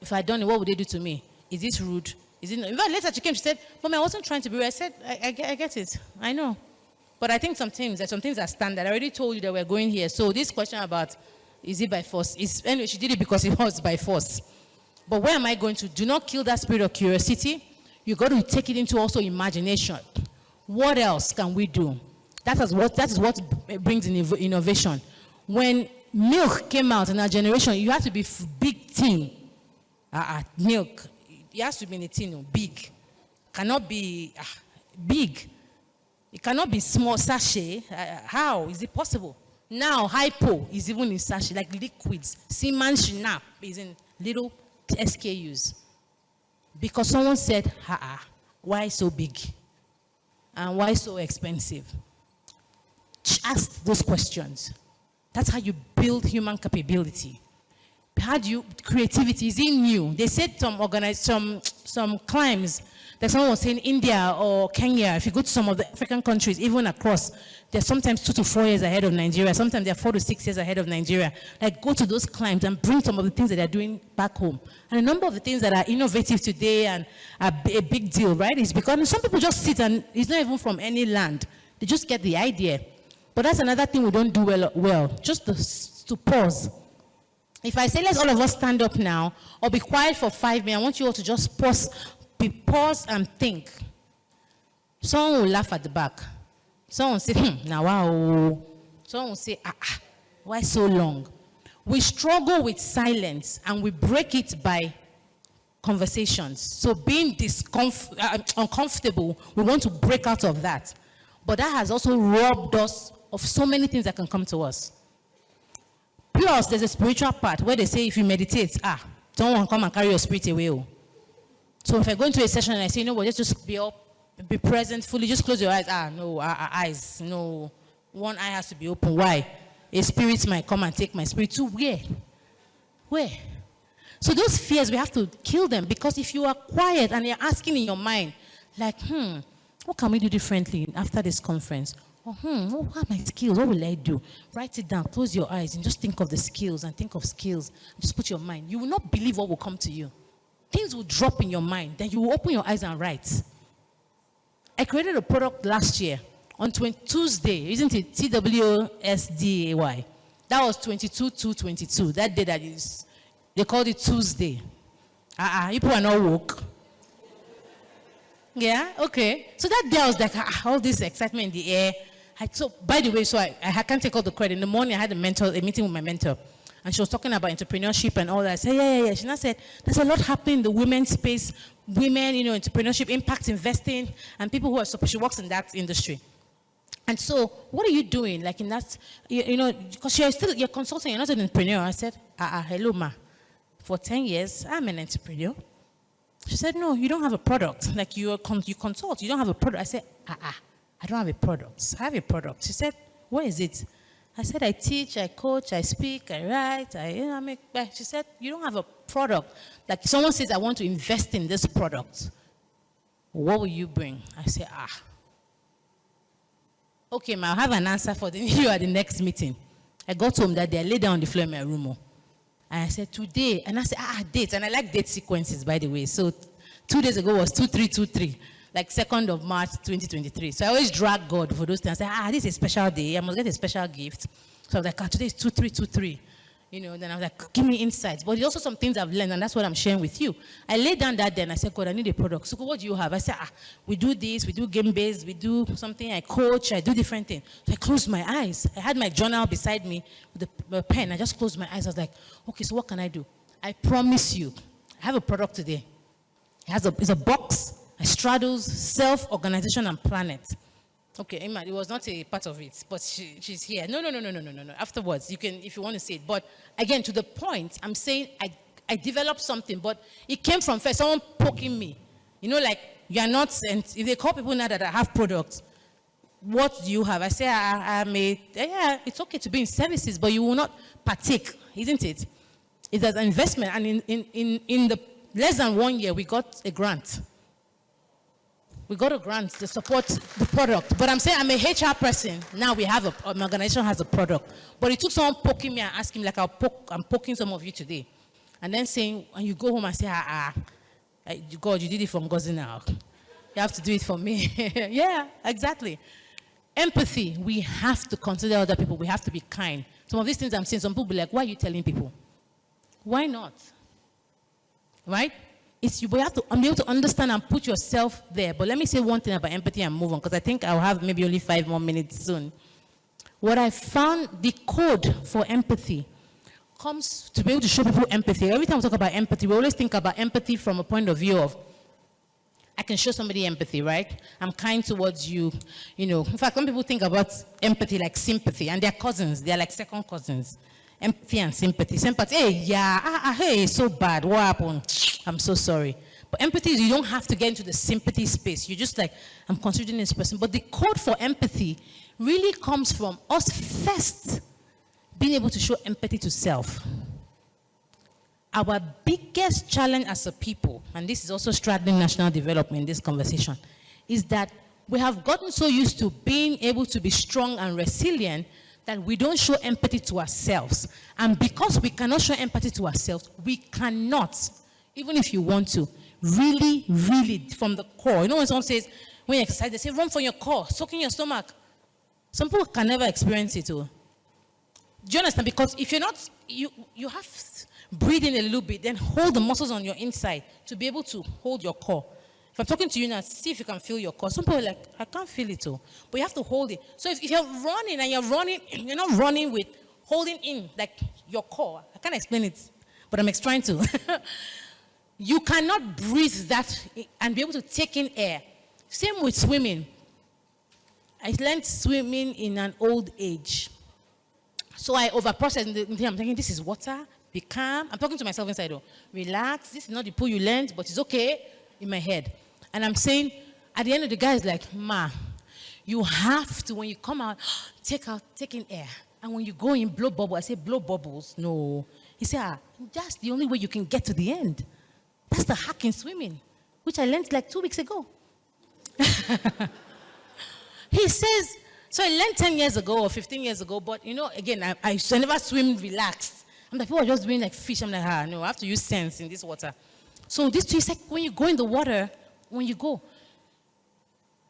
if I done it, what would they do to me? Is this rude? Is it not? In fact, later she came, she said, Mommy, I wasn't trying to be rude. I said, I get it. I know. But I think some things are standard. I already told you that we're going here. So this question about, is it by force? Anyway, she did it because it was by force. But where am I going to? Do not kill that spirit of curiosity. You got to take it into also imagination. What else can we do? That is what brings innovation. When milk came out in our generation, you had to be big tin. Milk, it has to be in a tin, big. Cannot be big. It cannot be small sachet. How is it possible? Now, hypo is even in sachet, like liquids. Seaman Schnapp is in little SKUs. Because someone said, why so big? And why so expensive? Ask those questions. That's how you build human capability. How do you, creativity is in you. They said some climbs that someone was saying India or Kenya, if you go to some of the African countries, even across, they're sometimes 2 to 4 years ahead of Nigeria. Sometimes they're 4 to 6 years ahead of Nigeria. Like, go to those climbs and bring some of the things that they're doing back home. And a number of the things that are innovative today and are a big deal, right, is because some people just sit and it's not even from any land. They just get the idea. But that's another thing we don't do well. Just to pause. If I say, let's all of us stand up now, or be quiet for 5 minutes, I want you all to just pause and think. Someone will laugh at the back. Someone will say, now wow. Someone will say, why so long? We struggle with silence and we break it by conversations. So being uncomfortable, we want to break out of that. But that has also robbed us of so many things that can come to us. Plus, there's a spiritual part where they say if you meditate, someone come and carry your spirit away. So if I go into a session and I say, you know what, let's just be up, be present fully, just close your eyes. No, eyes, no. One eye has to be open. Why? A spirit might come and take my spirit to where? Where? So those fears, we have to kill them, because if you are quiet and you're asking in your mind, like, what can we do differently after this conference? Or, what are my skills? What will I do? Write it down, close your eyes, and just think of the skills and think of skills. Just put your mind. You will not believe what will come to you. Things will drop in your mind. Then you will open your eyes and write. I created a product last year on Tuesday, isn't it? TWSDAY. That was 22/2/22. That day that is, they called it Tuesday. People are not woke. Yeah, okay. So that day I was like, all this excitement in the air. So, by the way, I can't take all the credit. In the morning, I had a meeting with my mentor. And she was talking about entrepreneurship and all that. I said, yeah. She now said, there's a lot happening in the women's space. Women, entrepreneurship, impact investing, and people who are she works in that industry. And so, what are you doing? Like in that, because you're consulting, you're not an entrepreneur. I said, hello, ma. For 10 years, I'm an entrepreneur. She said, no, you don't have a product. Like you consult, you don't have a product. I said, I don't have a product. I have a product. She said, what is it? I said, I teach, I coach, I speak, I write, I make. She said, you don't have a product. Like someone says, I want to invest in this product. What will you bring? I said, okay, ma, I'll have an answer for you at the next meeting. I got home that day, I lay down on the floor in my room. And I said, today, and I said, dates. And I like date sequences, by the way. So 2 days ago was 2323, like 2nd of March, 2023. So I always drag God for those things. I say, this is a special day. I must get a special gift. So I was like, today is 2323. Then I was like, give me insights. But there's also some things I've learned, and that's what I'm sharing with you. I laid down that day, and I said, God, I need a product. So what do you have? I said, we do this, we do game-based, we do something, I coach, I do different things. So I closed my eyes. I had my journal beside me with a pen. I just closed my eyes. I was like, okay, so what can I do? I promise you, I have a product today. It's a box. It straddles self-organization and planet. Okay, Emma, it was not a part of it, but she's here. No. Afterwards, you can, if you want to say it. But again, to the point, I'm saying I developed something, but it came from first, someone poking me. Like, you're not, and if they call people now that I have products, what do you have? I say, it's okay to be in services, but you will not partake, isn't it? It's an investment, and in the less than 1 year, we got a grant. We got a grant to support the product. But I'm saying I'm a HR person. Now we have an organization has a product. But it took someone poking me and asking me, like, I'm poking some of you today. And then saying, when you go home and say, God, you did it for Ngozi now. You have to do it for me. Yeah, exactly. Empathy. We have to consider other people. We have to be kind. Some of these things I'm saying, some people be like, why are you telling people? Why not? Right? We have to be able to understand and put yourself there. But let me say one thing about empathy and move on, because I think I'll have maybe only 5 more minutes soon. what I found, the code for empathy comes to be able to show people empathy. Every time we talk about empathy, we always think about empathy from a point of view of, I can show somebody empathy, right? I'm kind towards you, you know. In fact, some people think about empathy like sympathy, and they're cousins. They're like second cousins. Empathy and sympathy. Sympathy, hey, yeah, hey, it's so bad. What happened? I'm so sorry. But empathy is you don't have to get into the sympathy space. You're just like, I'm considering this person. But the code for empathy really comes from us first being able to show empathy to self. Our biggest challenge as a people, and this is also straddling national development in this conversation, is that we have gotten so used to being able to be strong and resilient that we don't show empathy to ourselves. And because we cannot show empathy to ourselves, we cannot, even if you want to, really, really, from the core. You know when someone says, when you exercise, they say, run from your core, soak in your stomach. Some people can never experience it. Do you understand? Because if you're not, you have to breathe in a little bit, then hold the muscles on your inside to be able to hold your core. If I'm talking to you now, see if you can feel your core. Some people are like, I can't feel it all. But you have to hold it. So if you're running and you're not running with holding in like your core. I can't explain it, but I'm trying to. You cannot breathe that and be able to take in air. Same with swimming. I learned swimming in an old age. So I overprocessed. I'm thinking, this is water. Be calm. I'm talking to myself inside though. Relax. This is not the pool you learned, but it's okay in my head. And I'm saying, at the end of the guy is like, ma, you have to, when you come out, take in air. And when you go in, blow bubbles. I say, blow bubbles? No. He said, that's the only way you can get to the end. That's the hack in swimming, which I learned like 2 weeks ago. He says, so I learned 10 years ago or 15 years ago, but you know, again, I never swim relaxed. I'm like, people are just doing like fish. I'm like, no, I have to use sense in this water. So this is like when you go in the water, when you go,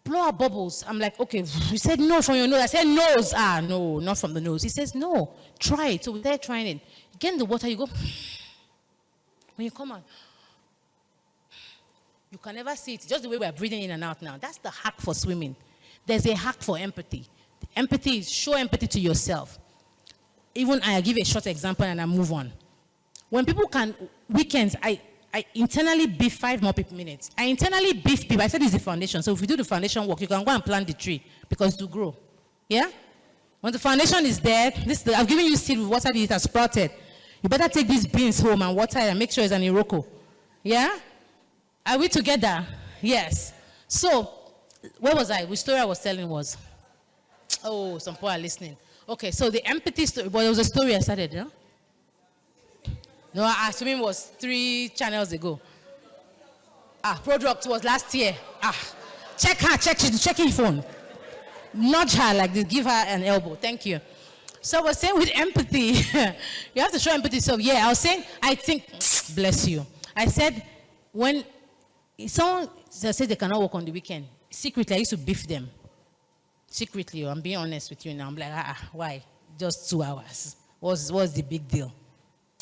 blow out bubbles. I'm like, okay, you said no from your nose. I said nose. No, not from the nose. He says, no, try it. So they're trying it. You get in the water, you go, when you come out, you can never see it. Just the way we're breathing in and out now. That's the hack for swimming. There's a hack for empathy. The empathy is show empathy to yourself. Even I give a short example and I move on. When people can, weekends, I internally beef 5 more minutes. I internally beef people. I said it's the foundation. So if you do the foundation work, you can go and plant the tree because it will grow. Yeah? When the foundation is there, I've given you seed with water that it has sprouted. You better take these beans home and water it and make sure it's an Iroko. Yeah? Are we together? Yes. So, where was I? Which story I was telling was? Oh, some people are listening. Okay, so the empathy story, but it was a story I started, yeah? No, assuming it was 3 channels ago. Product was last year. Check her, she's checking phone. Nudge her like this, give her an elbow. Thank you. So I was saying with empathy, you have to show empathy. So yeah, I was saying, I think, bless you. I said, when someone says they cannot work on the weekend, secretly I used to beef them. Secretly, I'm being honest with you now. I'm like, why? Just 2 hours. What's the big deal?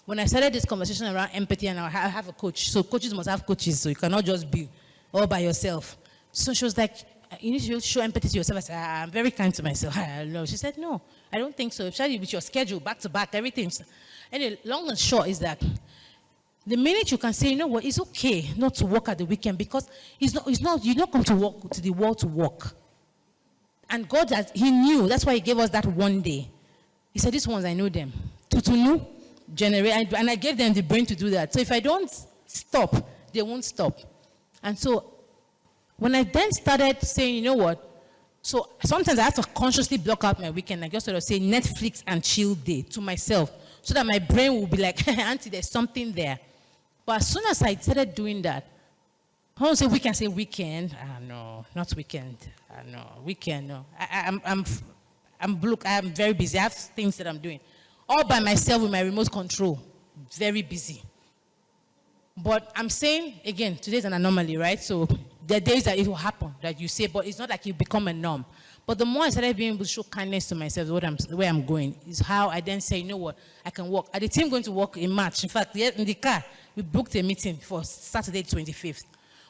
When I started this conversation around empathy, and I have a coach, so coaches must have coaches, so you cannot just be all by yourself. So she was like, you need to show empathy to yourself. I said, I'm very kind to myself. No. She said, no, I don't think so. Especially with your schedule, back to back, everything. Anyway, long and short is that the minute you can say, you know what, it's okay not to work at the weekend because you don't come to work to the world to work. And God, He knew. That's why He gave us that one day. He said, these ones, I know them. Tutunu, generate, and I gave them the brain to do that. So if I don't stop, they won't stop. And so when I then started saying, you know what, so sometimes I have to consciously block out my weekend. I just sort of say Netflix and chill day to myself so that my brain will be like, Auntie, there's something there. But as soon as I started doing that, I don't say weekend, say weekend. No, not weekend. No, weekend, no. I'm very busy. I have things that I'm doing. All by myself with my remote control. Very busy. But I'm saying, again, today's an anomaly, right? So there are days that it will happen, that you say, but it's not like you become a norm. But the more I started being able to show kindness to myself, where I'm going, is how I then say, you know what, I can work. Are the team going to work in March? In fact, in the car, we booked a meeting for Saturday 25th.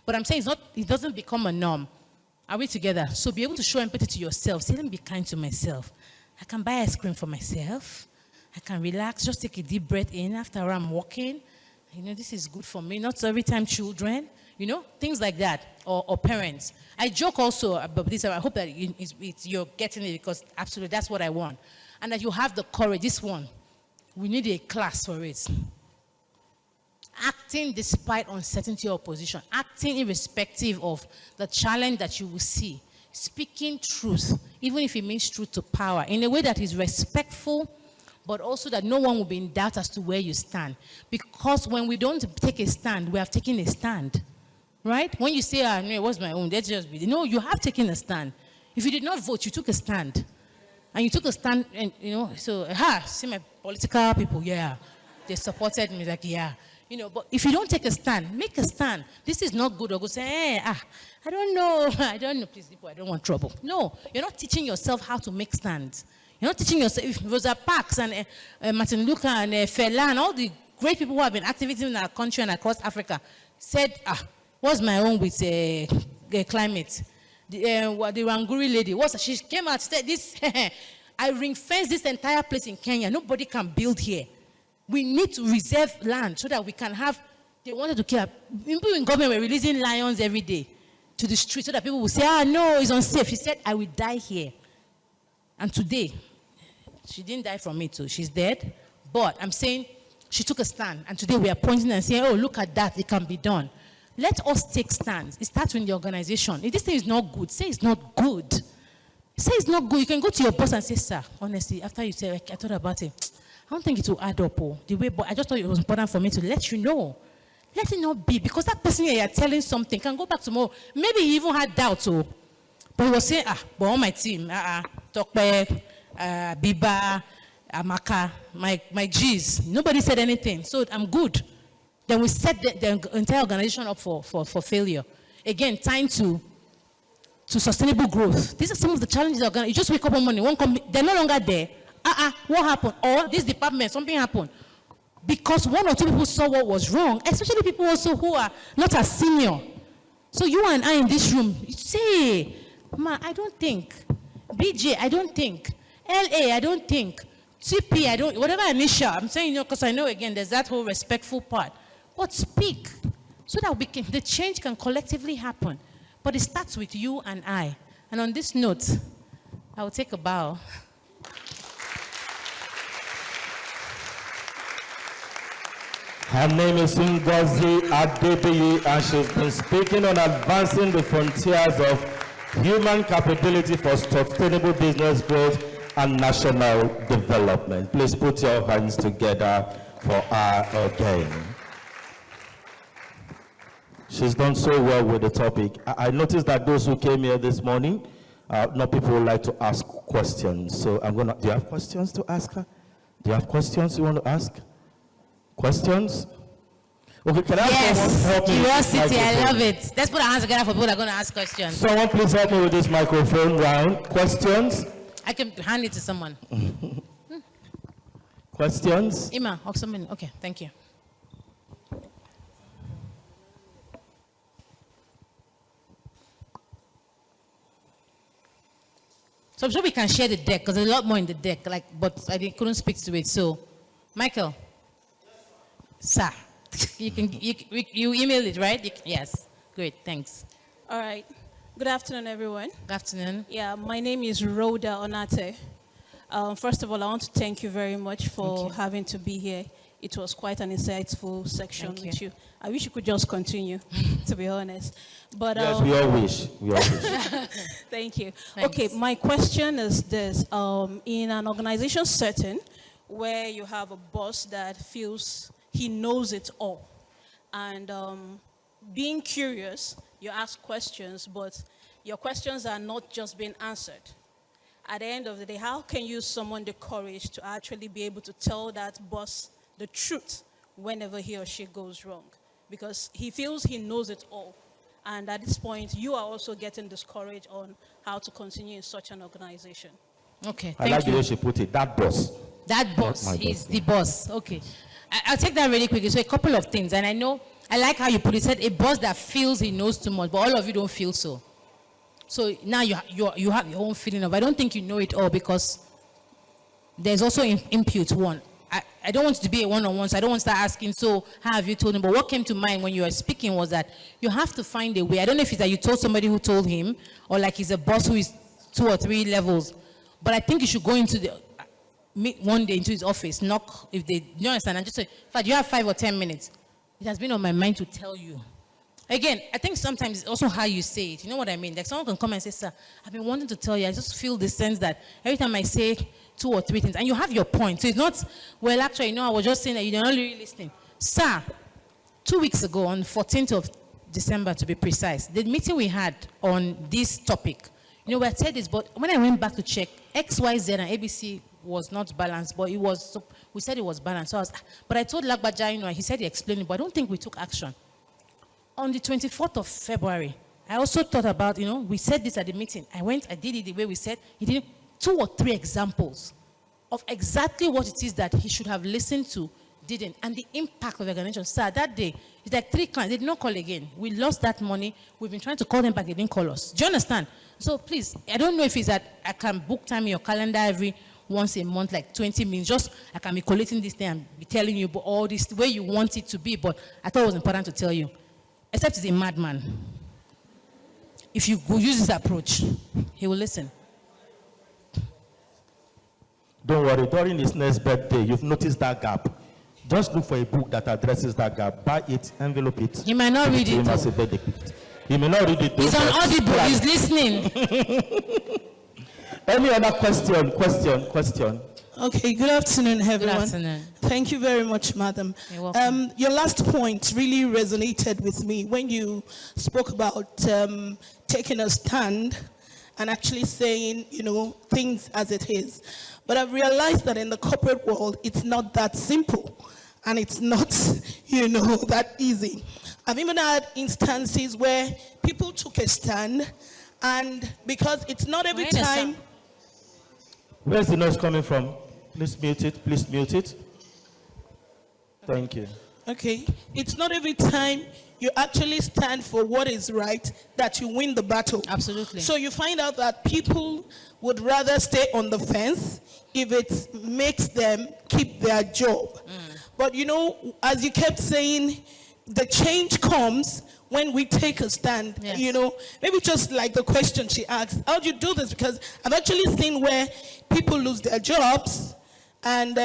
But I'm saying it doesn't become a norm. Are we together? So be able to show empathy to yourself. Say, let me be kind to myself. I can buy ice cream for myself. I can relax, just take a deep breath in after I'm walking. This is good for me. Not every time children, things like that, or parents. I joke also about this. I hope that you're getting it, because absolutely that's what I want. And that you have the courage. This one, we need a class for it. Acting despite uncertainty or opposition. Acting irrespective of the challenge that you will see. Speaking truth, even if it means truth to power, in a way that is respectful, but also that no one will be in doubt as to where you stand. Because when we don't take a stand, we have taken a stand. Right? When you say, no, it was my own, let's just be. No, you have taken a stand. If you did not vote, you took a stand. And you took a stand, and, so, see my political people, yeah. They supported me, like, yeah. But if you don't take a stand, make a stand. This is not good. Or go say, hey, I don't know. Please, people, I don't want trouble. No, you're not teaching yourself how to make stands. You're not teaching yourself. If Rosa Parks and Martin Luther and Fela and all the great people who have been activating in our country and across Africa said, what's my own with climate? The Ranguri lady, she came out and said, this, I ring-fence this entire place in Kenya. Nobody can build here. We need to reserve land so that we can have, they wanted to kill, people in government were releasing lions every day to the street so that people will say, no, it's unsafe. She said, I will die here. And today, she didn't die from it too. She's dead. But I'm saying she took a stand. And today we are pointing and saying, look at that. It can be done. Let us take stands. It starts with the organization. If this thing is not good, say it's not good. Say it's not good. You can go to your boss and say, sir, honestly, after you say, I thought about it, I don't think it will add up. The way, but I just thought it was important for me to let you know. Let it not be, because that person here you're telling something can go back tomorrow. Maybe he even had doubts. But he was saying, but on my team, Tokpe, Biba, Amaka, my G's, nobody said anything. So I'm good. Then we set the entire organization up for failure. Again, time to sustainable growth. These are some of the challenges. You just wake up one morning, one company, they're no longer there. What happened? Or this department, something happened. Because one or two people saw what was wrong, especially people also who are not as senior. So you and I in this room, you say, Ma, I don't think. BJ, I don't think. LA, I don't think. TP, I don't, whatever initial, I'm saying, because I know, again, there's that whole respectful part. But speak, so that the change can collectively happen. But it starts with you and I. And on this note, I will take a bow. Her name is Ngozi Adebiyi, and she's been speaking on advancing the frontiers of human capability for sustainable business growth and national development. Please put your hands together for her again. She's done so well with the topic. I noticed that those who came here this morning, not people would like to ask questions. So do you have questions to ask her? Do you have questions you want to ask? Questions? Okay, can I have someone help me? Curiosity, I love it. Let's put our hands together for people that are going to ask questions. Someone please help me with this microphone round. Questions? I can hand it to someone. Questions? Ima, or someone. Okay, thank you. So I'm sure we can share the deck, because there's a lot more in the deck, but I couldn't speak to it. So, Michael. Sir, you emailed it, right? Yes. Great, thanks. All right. Good afternoon, everyone. Good afternoon. Yeah, my name is Rhoda Onate. First of all, I want to thank you very much for having to be here. It was quite an insightful section with you. I wish you could just continue, to be honest. But yes, we all wish. We all wish. Thank you. Thanks. Okay, my question is this. In an organization setting where you have a boss that feels he knows it all, and being curious, you ask questions, but your questions are not just being answered. At the end of the day, how can you summon the courage to actually be able to tell that boss the truth whenever he or she goes wrong? Because he feels he knows it all. And at this point, you are also getting discouraged on how to continue in such an organization. Okay, I like the way she put it, that boss. That boss, he's the boss. Okay. I'll take that really quickly. So a couple of things. And I like how you put it. Said a boss that feels he knows too much, but all of you don't feel so. So now you have your own feeling of, I don't think you know it all, because there's also input one. I don't want it to be a one-on-one, so I don't want to start asking, so how have you told him? But what came to mind when you were speaking was that you have to find a way. I don't know if it's that you told somebody who told him, or like he's a boss who is 2 or 3 levels. But I think you should go into the, meet one day into his office, knock, if they, you understand, and just say, in fact, you have 5 or 10 minutes. It has been on my mind to tell you. Again, I think sometimes it's also how you say it. You know what I mean? Like someone can come and say, sir, I've been wanting to tell you, I just feel the sense that every time I say 2 or 3 things, and you have your point. So it's not, well, actually, you know, I was just saying that you're not really listening. Sir, 2 weeks ago, on 14th of December to be precise, the meeting we had on this topic, you know, we had said this, but when I went back to check, X, Y, Z, and ABC was not balanced, but it was, we said it was balanced. So but I told Lagbaja, you know, he said he explained it, but I don't think we took action. On the 24th of February, I also thought about, you know, we said this at the meeting. I did it the way we said. He did 2 or 3 examples of exactly what it is that he should have listened to, didn't, and the impact of the organization. Sir, that day, it's like 3 clients, they did not call again. We lost that money. We've been trying to call them back, they didn't call us. Do you understand? So please, I don't know if it's that I can book time in your calendar every once a month, like 20 minutes, just I can be collating this thing and be telling you about all this, the way you want it to be, but I thought it was important to tell you. Except he's a madman. If you go use this approach, he will listen. Don't worry, during his next birthday, you've noticed that gap. Just look for a book that addresses that gap. Buy it, envelope it. He might not read it. He may not read it. He's on Audible, he's listening. Any other question? Okay, good afternoon, everyone. Good afternoon. Thank you very much, madam. You're welcome. Your last point really resonated with me when you spoke about taking a stand and actually saying, you know, things as it is. But I've realized that in the corporate world, it's not that simple. And it's not, you know, that easy. I've even had instances where people took a stand, and because it's not every time. Where's the noise coming from? Please mute it. Please mute it. Thank you. Okay. It's not every time you actually stand for what is right that you win the battle. Absolutely. So you find out that people would rather stay on the fence if it makes them keep their job. But you know, as you kept saying, the change comes when we take a stand. Yes. You know, maybe just like the question she asked, how do you do this? Because I've actually seen where people lose their jobs and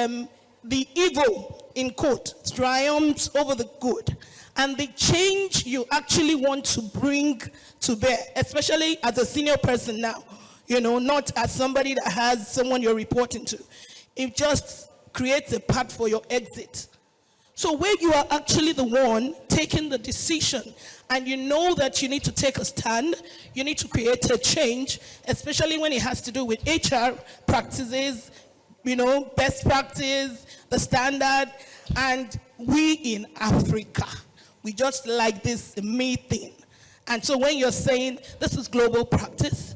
the evil, in quote, triumphs over the good. And the change you actually want to bring to bear, especially as a senior person now, you know, not as somebody that has someone you're reporting to. It just creates a path for your exit. So where you are actually the one taking the decision and you know that you need to take a stand, you need to create a change, especially when it has to do with HR practices, you know, best practice, the standard, and we in Africa, we just like this me thing. And so when you're saying this is global practice,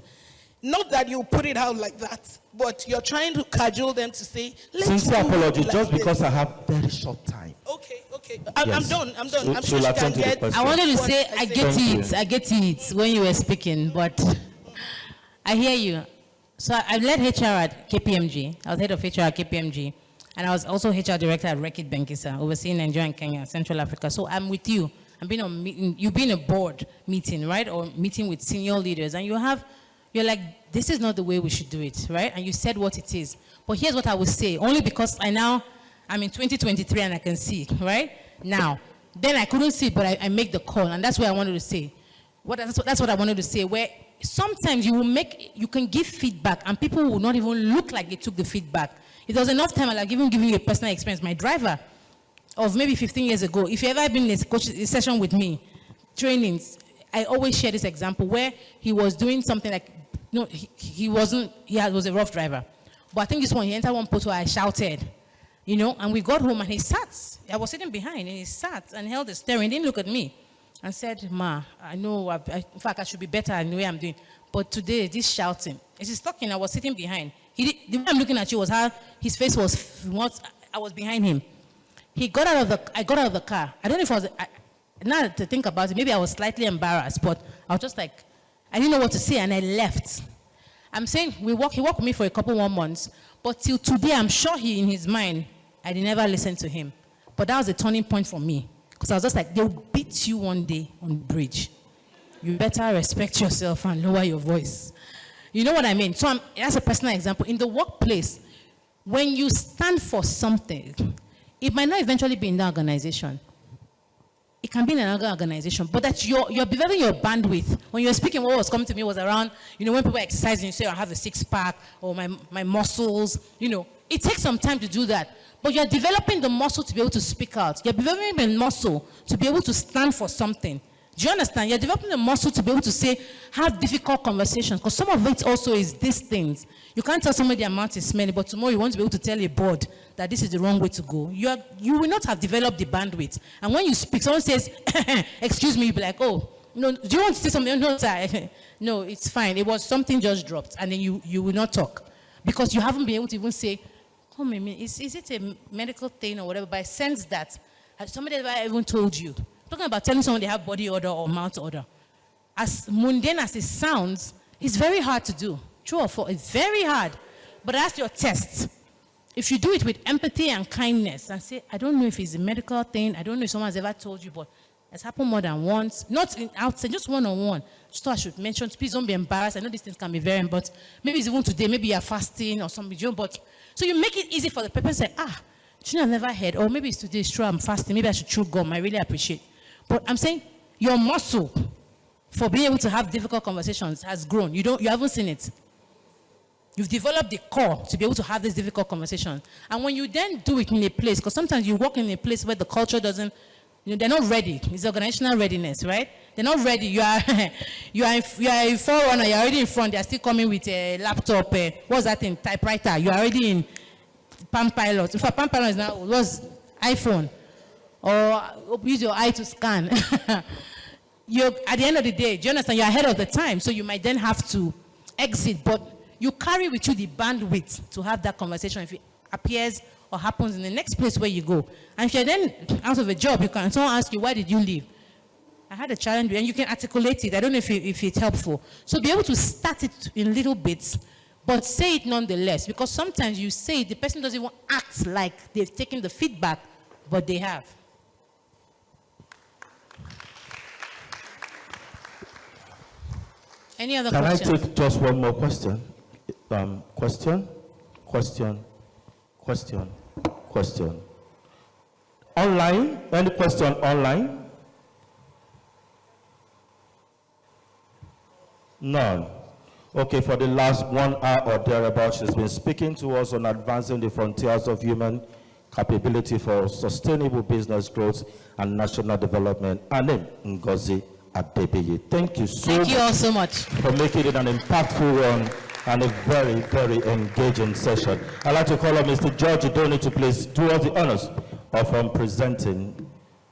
not that you put it out like that, but you're trying to cajole them to say, let's sincere apology, like just this. because I have very short time. Okay. Yes. I'm done. I'm She'll sure she can attend to the get. question. I wanted to what say, I I say. get Thank it. you. I get it when you were speaking, but I hear you. So I led HR at KPMG. I was head of HR at KPMG. And I was also HR director at Reckitt Benckiser, overseeing Nigeria and Kenya, Central Africa. So I'm with you. I've been on meeting, you've been a board meeting, right? Or meeting with senior leaders. And you're like, this is not the way we should do it, right? And you said what it is. But here's what I would say, only because I'm in 2023 and I can see, right? Now, then I couldn't see, but I make the call. And that's what I wanted to say. That's what I wanted to say, where sometimes you can give feedback and people will not even look like they took the feedback. If there was enough time, I'll give you a personal experience. My driver of maybe 15 years ago, if you've ever been in a session with me, trainings, I always share this example where he was doing something like, no, he was a rough driver. But I think this one, he entered one photo, I shouted, you know, and we got home and he sat. I was sitting behind and he sat and held the steering, didn't look at me and said, Ma, I know, in fact, I should be better in the way I'm doing. But today, this shouting, as he's talking, I was sitting behind. The way I'm looking at you was how his face was, I was behind him. I got out of the car. I don't know if I was, now to think about it, maybe I was slightly embarrassed, but I was just like, I didn't know what to say, and I left. I'm saying he worked with me for a couple more months, but till today, I'm sure in his mind, I did never listen to him. But that was a turning point for me. Because I was just like, they'll beat you one day on the bridge. You better respect yourself and lower your voice. You know what I mean? So that's a personal example. In the workplace, when you stand for something, it might not eventually be in the organization. It can be in another organization, but that you're developing your bandwidth. When you were speaking, what was coming to me was around, when people are exercising, you say, I have a six-pack, or my muscles, It takes some time to do that. But you're developing the muscle to be able to speak out. You're developing the muscle to be able to stand for something. Do you understand? You're developing the muscle to be able to have difficult conversations. Because some of it also is these things. You can't tell somebody their mouth is smelly, but tomorrow you want to be able to tell a board that this is the wrong way to go. You will not have developed the bandwidth. And when you speak, someone says, excuse me, you'll be like, oh, no, do you want to say something? No, sir. No, it's fine. It was something just dropped. And then you will not talk. Because you haven't been able to even say, oh, is it a medical thing or whatever? But I sense that. Has somebody ever even told you? Talking about telling someone they have body odor or mouth odor. As mundane as it sounds, it's very hard to do. True or false? It's very hard. But that's your test. If you do it with empathy and kindness and say, I don't know if it's a medical thing, I don't know if someone's ever told you, but it's happened more than once. Not outside, just one-on-one. Just thought I should mention, please don't be embarrassed. I know these things can be very, but maybe it's even today, maybe you're fasting or something. So you make it easy for the person to say, shouldn't have never heard, or maybe it's today, it's true, I'm fasting, maybe I should chew gum, I really appreciate. But I'm saying your muscle for being able to have difficult conversations has grown. You haven't seen it. You've developed the core to be able to have these difficult conversations. And when you then do it in a place, because sometimes you work in a place where the culture doesn't, they're not ready. It's organizational readiness, right? They're not ready. You are a forerunner, you're already in front, they're still coming with a laptop, what's that thing, typewriter. You're already in Palm Pilot. In fact, Palm Pilot is now, was iPhone. Or use your eye to scan. At the end of the day, do you understand? You're ahead of the time, so you might then have to exit, but you carry with you the bandwidth to have that conversation if it appears or happens in the next place where you go. And if you're then out of a job, someone asks you, why did you leave? I had a challenge, and you can articulate it. I don't know if it's helpful. So be able to start it in little bits, but say it nonetheless, because sometimes you say it, the person doesn't even act like they've taken the feedback, but they have. Any other questions? Can I take just one more question? Question. Online? Any question online? None. Okay, for the last 1 hour or thereabouts, she's been speaking to us on advancing the frontiers of human capability for sustainable business growth and national development. Her name, Ngozi Adebiyi. Thank you so much. Thank you all so much for making it an impactful one and a very, very engaging session. I'd like to call on Mr. George Idoni to please do us the honors of presenting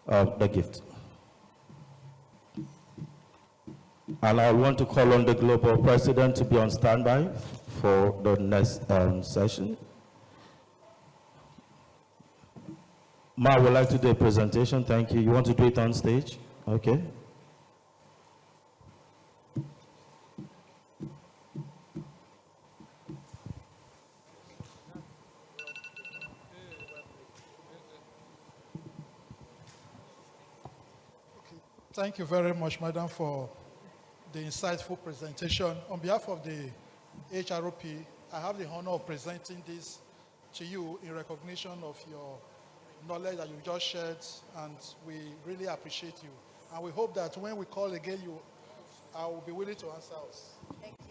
the gift. And I want to call on the Global President to be on standby for the next session. Ma would like to do a presentation. Thank you. You want to do it on stage? Okay. Thank you very much, Madam, for the insightful presentation. On behalf of the Aehrp, I have the honor of presenting this to you in recognition of your knowledge that you just shared, and we really appreciate you. And we hope that when we call again, I will be willing to answer us. Thank you.